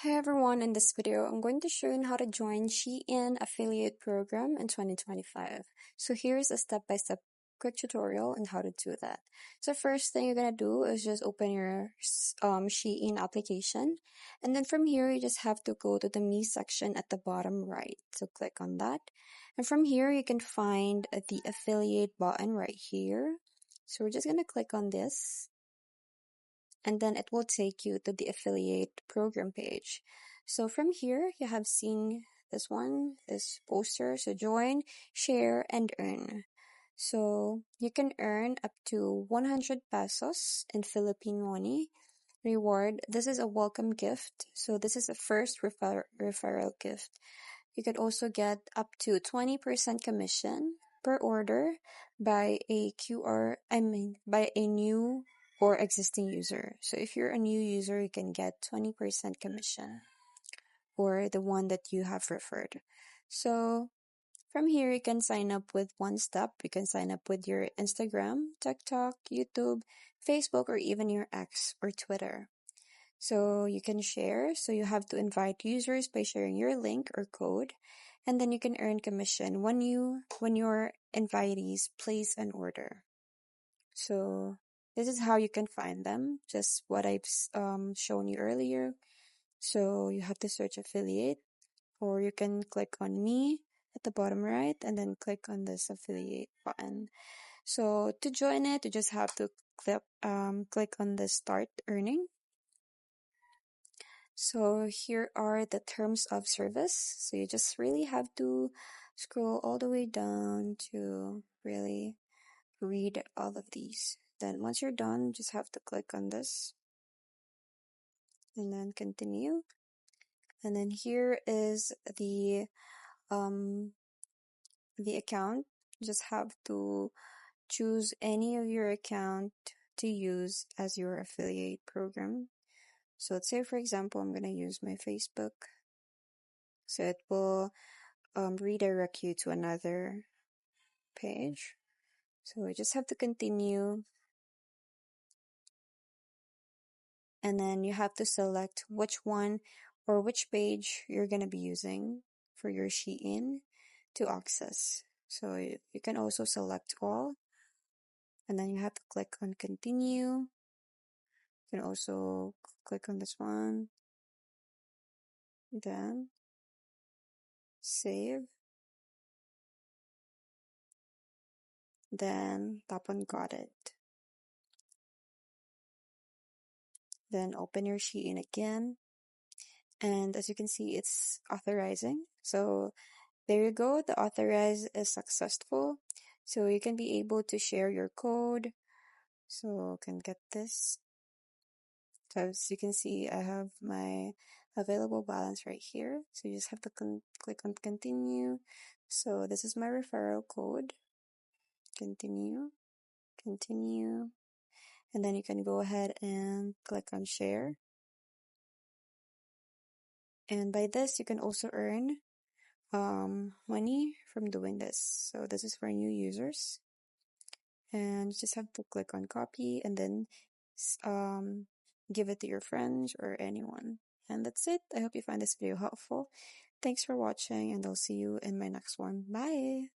Hi everyone, in this video, I'm going to show you how to join Shein affiliate program in 2025. So here's a step-by-step quick tutorial on how to do that. So first thing you're going to do is just open your Shein application. And then from here, you just have to go to the Me section at the bottom right. So click on that. And from here, you can find the affiliate button right here. So we're just going to click on this, and then it will take you to the affiliate program page. So from here, you have seen this poster. So join, share, and earn. So you can earn up to 100 pesos in Philippine money reward. This is a welcome gift. So this is a first referral gift. You could also get up to 20% commission per order by by a new or existing user. So if you're a new user, you can get 20% commission or the one that you have referred. So from here, you can sign up with one step. You can sign up with your Instagram, TikTok, YouTube, Facebook, or even your X or Twitter. So you can share. So you have to invite users by sharing your link or code, and then you can earn commission when your invitees place an order. So this is how you can find them. Just what I've shown you earlier. So you have to search affiliate, or you can click on me at the bottom right, and then click on this affiliate button. So to join it, you just have to click on the start earning. So here are the terms of service. So you just really have to scroll all the way down to really read all of these. Then once you're done, just have to click on this and then continue. And then here is um the account. You just have to choose any of your account to use as your affiliate program. So let's say, for example, I'm going to use my Facebook. So it will redirect you to another page. So we just have to continue, and then you have to select which one or which page you're going to be using for your Shein to access. So you can also select all, and then you have to click on continue. You can also click on this one, then save, then tap on got it. Then open your Shein again. And as you can see, it's authorizing. So there you go. The authorize is successful. So you can be able to share your code. So you can get this. So as you can see, I have my available balance right here. So you just have to click on continue. So this is my referral code. Continue, continue. And then you can go ahead and click on share. And by this, you can also earn money from doing this. So this is for new users, and you just have to click on copy and then give it to your friends or anyone. And that's it. I hope you find this video helpful. Thanks for watching, and I'll see you in my next one. Bye.